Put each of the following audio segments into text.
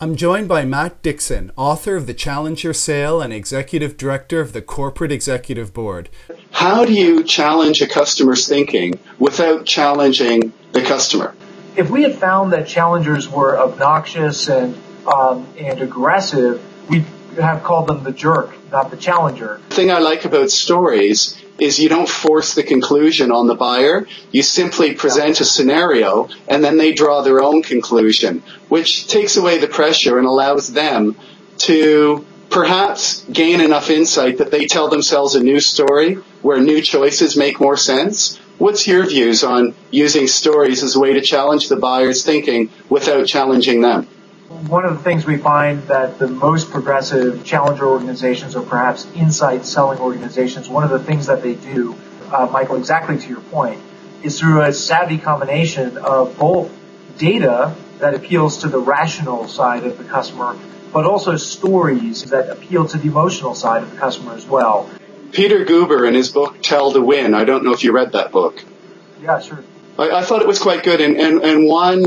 I'm joined by Matt Dixon, author of The Challenge Your Sale and Executive Director of the Corporate Executive Board. How do you challenge a customer's thinking without challenging the customer? If we had found that challengers were obnoxious and aggressive, we'd have called them the jerk, not the challenger. The thing I like about stories is you don't force the conclusion on the buyer. You simply present a scenario and then they draw their own conclusion, which takes away the pressure and allows them to perhaps gain enough insight that they tell themselves a new story where new choices make more sense. What's your views on using stories as a way to challenge the buyer's thinking without challenging them? One of the things we find that the most progressive challenger organizations, or perhaps insight selling organizations, one of the things that they do, Michael, exactly to your point, is through a savvy combination of both data that appeals to the rational side of the customer, but also stories that appeal to the emotional side of the customer as well. Peter Guber, in his book Tell to Win, I don't know if you read that book. Yeah, sure. I thought it was quite good, and one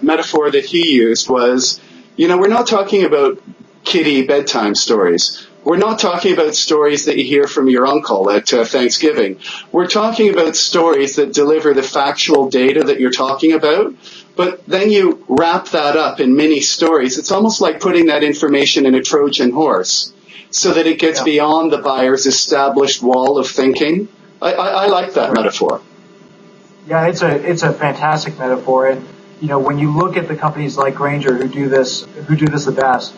metaphor that he used was, we're not talking about kiddie bedtime stories. We're not talking about stories that you hear from your uncle at Thanksgiving. We're talking about stories that deliver the factual data that you're talking about, but then you wrap that up in mini stories. It's almost like putting that information in a Trojan horse so that it gets beyond the buyer's established wall of thinking. I like that metaphor. Yeah, it's a fantastic metaphor, and when you look at the companies like Grainger who do this the best,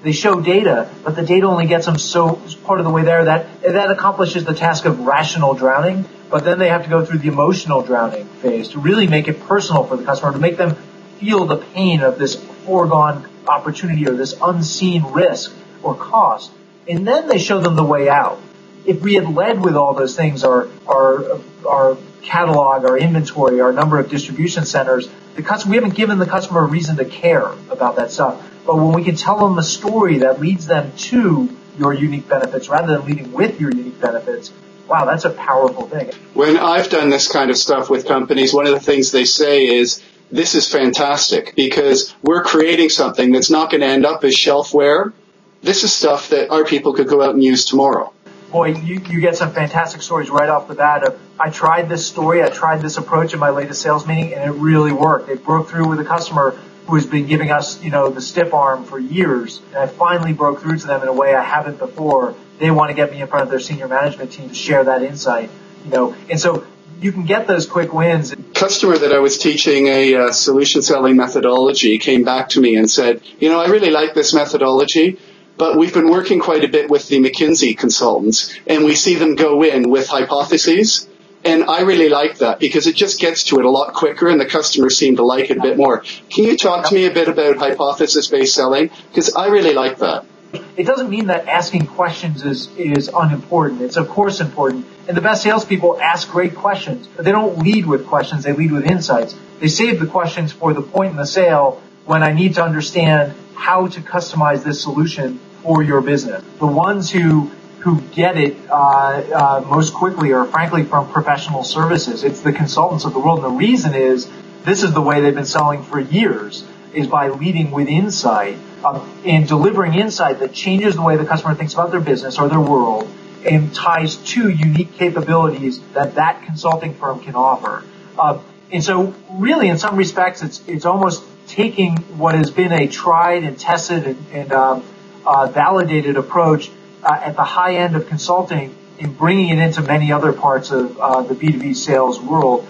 they show data, but the data only gets them so part of the way there that accomplishes the task of rational drowning, but then they have to go through the emotional drowning phase to really make it personal for the customer, to make them feel the pain of this foregone opportunity or this unseen risk or cost, and then they show them the way out. If we had led with all those things, our catalog, our inventory, our number of distribution centers, we haven't given the customer a reason to care about that stuff. But when we can tell them a story that leads them to your unique benefits rather than leading with your unique benefits, wow, that's a powerful thing. When I've done this kind of stuff with companies, one of the things they say is, this is fantastic because we're creating something that's not going to end up as shelfware. This is stuff that our people could go out and use tomorrow. Boy, you get some fantastic stories right off the bat of, I tried this story, I tried this approach in my latest sales meeting, and it really worked. It broke through with a customer who has been giving us, the stiff arm for years, and I finally broke through to them in a way I haven't before. They want to get me in front of their senior management team to share that insight, and so you can get those quick wins. Customer that I was teaching a solution selling methodology came back to me and said, I really like this methodology, but we've been working quite a bit with the McKinsey consultants, and we see them go in with hypotheses. And I really like that because it just gets to it a lot quicker, and the customers seem to like it a bit more. Can you talk to me a bit about hypothesis-based selling? Because I really like that. It doesn't mean that asking questions is unimportant. It's of course important. And the best salespeople ask great questions, but they don't lead with questions. They lead with insights. They save the questions for the point in the sale when I need to understand how to customize this solution for your business. The ones who get it most quickly are frankly from professional services. It's the consultants of the world. And the reason is this is the way they've been selling for years, is by leading with insight and delivering insight that changes the way the customer thinks about their business or their world and ties to unique capabilities that consulting firm can offer. And so really in some respects it's almost taking what has been a tried and tested and validated approach at the high end of consulting and bringing it into many other parts of the B2B sales world